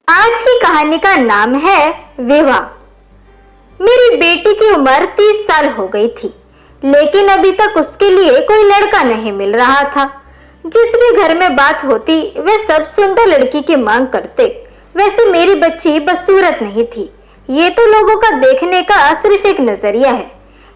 आज की कहानी का नाम है विवाह। मेरी बेटी की उम्र 30 साल हो गई थी, लेकिन अभी तक उसके लिए कोई लड़का नहीं मिल रहा था। जिस भी घर में बात होती वे सब सुंदर लड़की की मांग करते। वैसे मेरी बच्ची बदसूरत नहीं थी, ये तो लोगों का देखने का सिर्फ एक नजरिया है।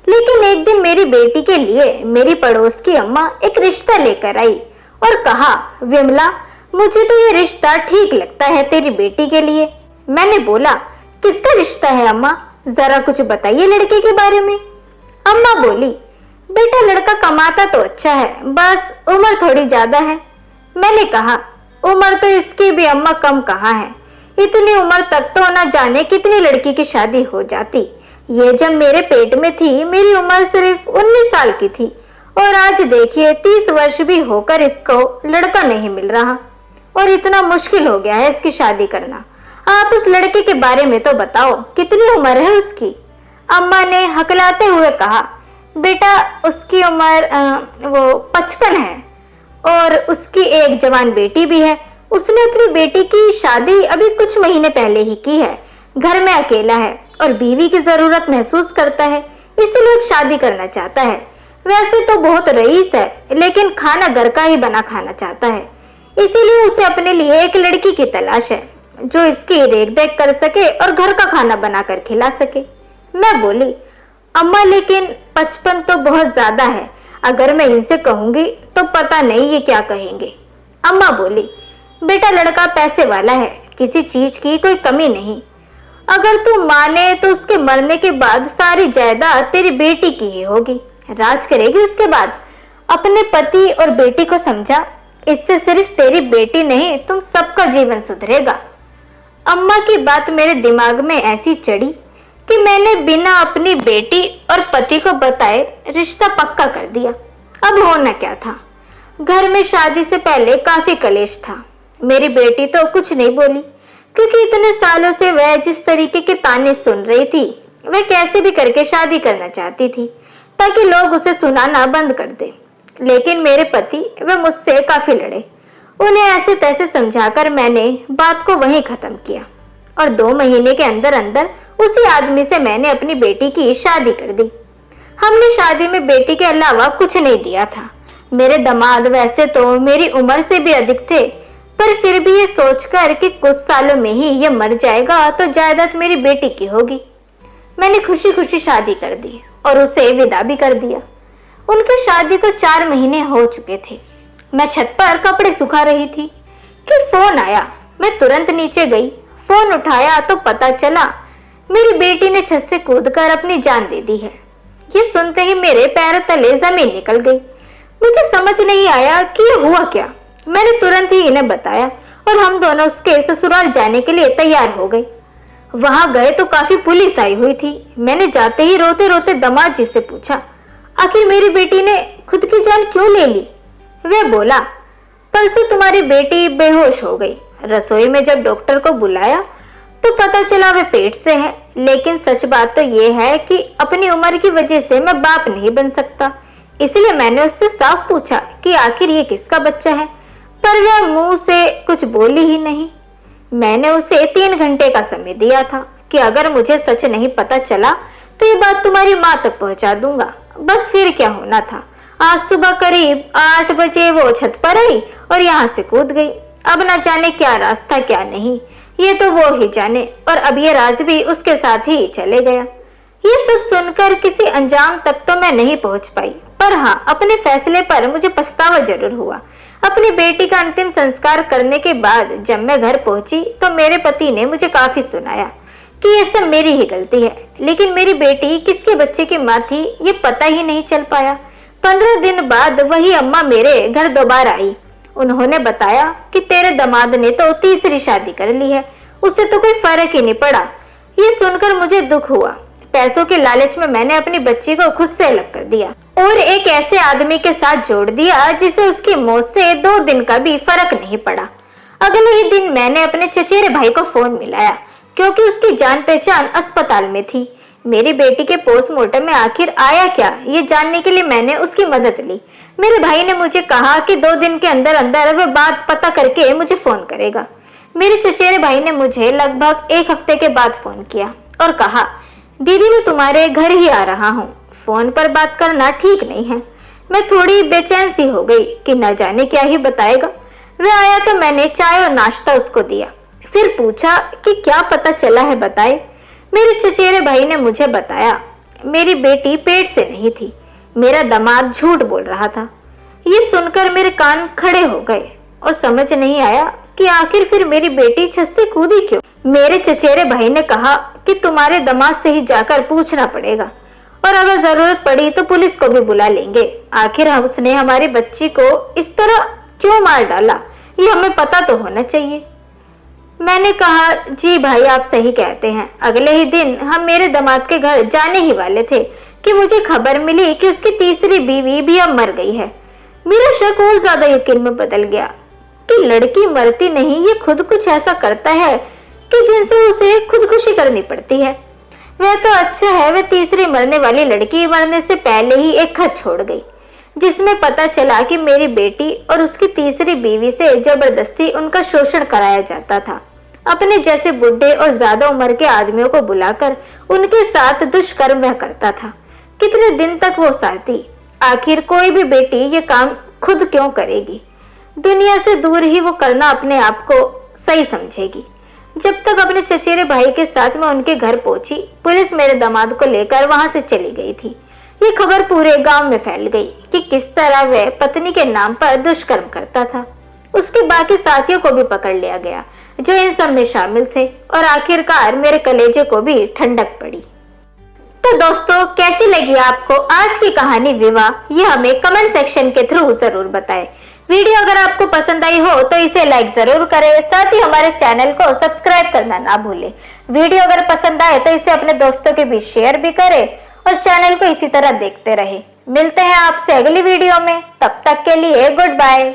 लेकिन एक दिन मेरी बेटी के लिए मेरी पड़ोस की अम्मा एक रिश्ता लेकर आई और कहा, विमला, मुझे तो ये रिश्ता ठीक लगता है तेरी बेटी के लिए। मैंने बोला, किसका रिश्ता है अम्मा, जरा कुछ बताइए लड़के के बारे में। अम्मा बोली, बेटा लड़का कमाता तो अच्छा है, बस उम्र थोड़ी ज्यादा है। मैंने कहा, उम्र तो इसकी भी अम्मा कम कहाँ है, इतनी उम्र तक तो न जाने कितनी लड़की की शादी हो जाती। ये जब मेरे पेट में थी मेरी उम्र सिर्फ 19 साल की थी और आज देखिए 30 वर्ष भी होकर इसको लड़का नहीं मिल रहा और इतना मुश्किल हो गया है इसकी शादी करना। आप उस लड़के के बारे में तो बताओ, कितनी उम्र है उसकी। अम्मा ने हकलाते हुए कहा, बेटा उसकी उम्र वो 55 है और उसकी एक जवान बेटी भी है। उसने अपनी बेटी की शादी अभी कुछ महीने पहले ही की है। घर में अकेला है और बीवी की जरूरत महसूस करता है, इसलिए अब शादी करना चाहता है। वैसे तो बहुत रईस है, लेकिन खाना घर का ही बना खाना चाहता है, इसीलिए उसे अपने लिए एक लड़की की तलाश है जो इसकी देख देख कर सके और घर का खाना बनाकर खिला सके। मैं बोली, अम्मा लेकिन 55 तो बहुत ज्यादा है, अगर मैं इनसे कहूंगी तो पता नहीं ये क्या कहेंगे। अम्मा बोली, बेटा लड़का पैसे वाला है, किसी चीज की कोई कमी नहीं। अगर तू माने तो उसके मरने के बाद सारी जायदाद तेरी बेटी की ही होगी, राज करेगी उसके बाद। अपने पति और बेटी को समझा, इससे सिर्फ तेरी बेटी नहीं तुम सबका जीवन सुधरेगा। अम्मा की बात मेरे दिमाग में ऐसी चढ़ी कि मैंने बिना अपनी बेटी और पति को बताए रिश्ता पक्का कर दिया। अब होना क्या था, घर में शादी से पहले काफी कलेश था। मेरी बेटी तो कुछ नहीं बोली, क्योंकि इतने सालों से वह जिस तरीके के ताने सुन रही थी वह कैसे भी करके शादी करना चाहती थी ताकि लोग उसे सुनाना बंद कर दे। लेकिन मेरे पति वे मुझसे काफी लड़े। उन्हें ऐसे तैसे समझाकर मैंने बात को वहीं खत्म किया और 2 महीने के अंदर अंदर उसी आदमी से मैंने अपनी बेटी की शादी कर दी। हमने शादी में बेटी के अलावा कुछ नहीं दिया था। मेरे दामाद वैसे तो मेरी उम्र से भी अधिक थे, पर फिर भी ये सोचकर कि कुछ सालों में ही ये मर जाएगा तो जायदाद मेरी बेटी की होगी, मैंने खुशी खुशी शादी कर दी और उसे विदा भी कर दिया। उनकी शादी को 4 महीने हो चुके थे। मैं छत पर कपड़े सुखा रही थी कि फोन आया। मैं तुरंत नीचे गई, फोन उठाया तो पता चला मेरी बेटी ने छत से कूदकर अपनी जान दे दी है। ये सुनते ही मेरे पैरों तले जमीन निकल गई। मुझे समझ नहीं आया कि ये हुआ क्या। मैंने तुरंत ही इन्हें बताया और हम दोनों उसके ससुराल जाने के लिए तैयार हो गए। वहां गए तो काफी पुलिस आई हुई थी। मैंने जाते ही रोते रोते दामाद जी से पूछा, आखिर मेरी बेटी ने खुद की जान क्यों ले ली। वह बोला, परसों तुम्हारी बेटी बेहोश हो गई। रसोई में जब डॉक्टर को बुलाया तो पता चला वह पेट से है, लेकिन सच बात तो ये है कि अपनी उम्र की वजह से मैं बाप नहीं बन सकता। इसलिए मैंने उससे साफ पूछा कि आखिर ये किसका बच्चा है, पर वह मुंह से कुछ बोली ही नहीं। मैंने उसे 3 घंटे का समय दिया था कि अगर मुझे सच नहीं पता चला तो ये बात तुम्हारी माँ तक पहुंचा दूंगा। बस फिर क्या होना था। आज सुबह करीब 8 बजे वो छत पर आई और यहाँ से कूद गई। अब न जाने क्या रास्ता क्या नहीं, ये तो वो ही जाने। और अब ये राज भी उसके साथ ही चले गया। ये सब सुनकर किसी अंजाम तक तो मैं नहीं पहुंच पाई, पर हाँ, अपने फैसले पर मुझे पछतावा जरूर हुआ। अपनी बेटी का अंतिम संस्कार करने के बाद जब मैं घर पहुंची तो मेरे पति ने मुझे काफी सुनाया कि ये सब मेरी ही गलती है, लेकिन मेरी बेटी किसके बच्चे की माँ थी ये पता ही नहीं चल पाया। 15 दिन बाद वही अम्मा मेरे घर दोबारा आई। उन्होंने बताया कि तेरे दामाद ने तो तीसरी शादी कर ली है, उससे तो कोई फर्क ही नहीं पड़ा। ये सुनकर मुझे दुख हुआ। पैसों के लालच में मैंने अपनी बच्ची को खुद से अलग कर दिया और एक ऐसे आदमी के साथ जोड़ दिया जिसे उसकी मौत से 2 दिन का भी फर्क नहीं पड़ा। अगले ही दिन मैंने अपने चचेरे भाई को फोन मिलाया, क्योंकि उसकी जान पहचान अस्पताल में थी। मेरी बेटी के पोस्टमार्टम में आखिर आया क्या ये जानने के लिए मैंने उसकी मदद ली। मेरे भाई ने मुझे कहा कि 2 दिन के अंदर अंदर वह बात पता करके मुझे फोन करेगा। मेरे चचेरे भाई ने मुझे लगभग 1 हफ्ते के बाद फोन किया और कहा, दीदी मैं तुम्हारे घर ही आ रहा हूँ, फोन पर बात करना ठीक नहीं है। मैं थोड़ी बेचैन सी हो गई कि न जाने क्या ही बताएगा। वह आया तो मैंने चाय और नाश्ता उसको दिया, फिर पूछा कि क्या पता चला है बताए। मेरे चचेरे भाई ने मुझे बताया, मेरी बेटी पेट से नहीं थी, मेरा दामाद झूठ बोल रहा था। ये सुनकर मेरे कान खड़े हो गए और समझ नहीं आया कि आखिर फिर मेरी बेटी छत से कूदी क्यों। मेरे चचेरे भाई ने कहा कि तुम्हारे दामाद से ही जाकर पूछना पड़ेगा और अगर जरूरत पड़ी तो पुलिस को भी बुला लेंगे। आखिर उसने हमारी बच्ची को इस तरह क्यों मार डाला, ये हमें पता तो होना चाहिए। मैंने कहा, जी भाई आप सही कहते हैं। अगले ही दिन हम मेरे दामाद के घर जाने ही वाले थे कि मुझे खबर मिली कि उसकी तीसरी बीवी भी अब मर गई है। मेरा शक और ज्यादा यकीन में बदल गया कि लड़की मरती नहीं, ये खुद कुछ ऐसा करता है कि जिनसे उसे खुदकुशी करनी पड़ती है। वह तो अच्छा है वह तीसरी मरने वाली लड़की मरने से पहले ही एक खत छोड़ गई, जिसमें पता चला कि मेरी बेटी और उसकी तीसरी बीवी से जबरदस्ती उनका शोषण कराया जाता था। अपने जैसे बुढ़े और ज्यादा उम्र के आदमियों को बुलाकर उनके साथ दुष्कर्म वह करता था। कितने दिन तक वो सहती। आखिर कोई भी बेटी ये काम खुद क्यों करेगी। दुनिया से दूर ही वो करना अपने आप को सही समझेगी। जब तक अपने चचेरे भाई के साथ मैं उनके घर पहुंची, पुलिस मेरे दामाद को लेकर वहां से चली गई थी। ये खबर पूरे गांव में फैल गई कि किस तरह वह पत्नी के नाम पर दुष्कर्म करता था। उसके बाकी साथियों को भी पकड़ लिया गया जो इन सब में शामिल थे और आखिरकार मेरे कलेजे को भी ठंडक पड़ी। तो दोस्तों, कैसी लगी आपको आज की कहानी विवाह, ये हमें कमेंट सेक्शन के थ्रू जरूर बताएं। वीडियो अगर आपको पसंद आई हो तो इसे लाइक जरूर करें, साथ ही हमारे चैनल को सब्सक्राइब करना ना भूलें। वीडियो अगर पसंद आए तो इसे अपने दोस्तों के बीच शेयर भी करें और चैनल को इसी तरह देखते रहें। मिलते हैं आपसे अगली वीडियो में, तब तक के लिए गुड बाय।